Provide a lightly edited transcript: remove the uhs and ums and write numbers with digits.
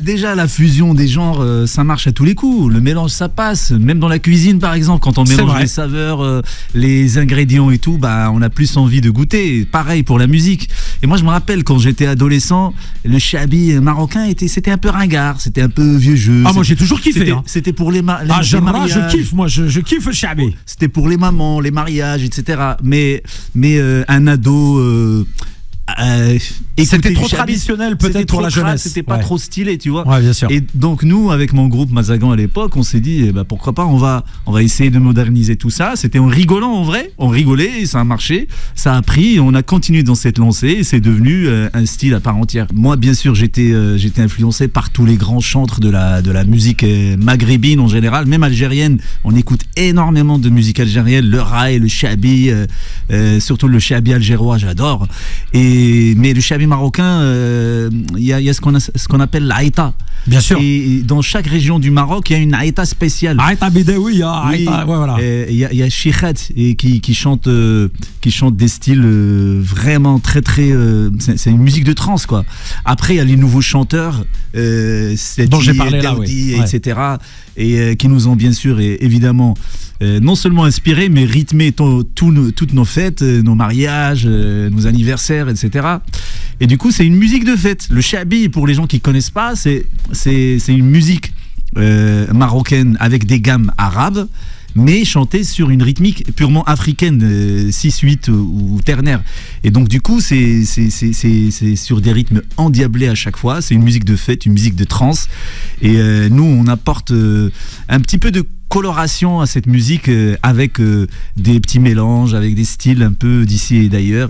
déjà la fusion des genres, ça marche à tous les coups. Le mélange, ça passe. Même dans la cuisine, par exemple, quand on mélange les saveurs, les ingrédients et tout, bah, on a plus envie de goûter. Pareil pour la musique. Et moi, je me rappelle quand j'étais adolescent, le shabi marocain c'était un peu ringard, c'était un peu vieux jeu. Ah, moi, j'ai toujours kiffé. C'était pour les mariages. Je kiffe, moi, je kiffe le shabi. C'était pour les mamans, les mariages, etc. Mais un ado. C'était trop traditionnel peut-être pour la jeunesse. C'était pas trop stylé, tu vois. Ouais, bien sûr. Et donc nous, avec mon groupe Mazagan à l'époque, on s'est dit, pourquoi pas, on va essayer de moderniser tout ça. C'était en rigolant, en vrai. On rigolait et ça a marché. Ça a pris. On a continué dans cette lancée et c'est devenu un style à part entière. Moi, bien sûr, j'étais influencé par tous les grands chantres de la musique maghrébine en général, même algérienne. On écoute énormément de musique algérienne, le raï, le shabi, surtout le shabi algérois, j'adore. Mais le shabi marocain, il y a ce qu'on appelle l'Aïta. Bien sûr. Et dans chaque région du Maroc, il y a une Aïta spéciale. Aïta Bidawi, Aïta, ouais, voilà. Il y a Chichat qui chante des styles vraiment très très. C'est une musique de trance, quoi. Après, il y a les nouveaux chanteurs, dont j'ai parlé là, etc. Et qui nous ont bien sûr évidemment non seulement inspiré, mais rythmé toutes nos fêtes, nos mariages, nos anniversaires, etc. Et du coup, c'est une musique de fête. Le shabi, pour les gens qui connaissent pas, c'est une musique marocaine avec des gammes arabes, mais chantée sur une rythmique purement africaine, 6-8 ou ternaire. Et donc du coup, c'est sur des rythmes endiablés à chaque fois. C'est une musique de fête, une musique de trance. Et nous, on apporte un petit peu de coloration à cette musique avec des petits mélanges, avec des styles un peu d'ici et d'ailleurs.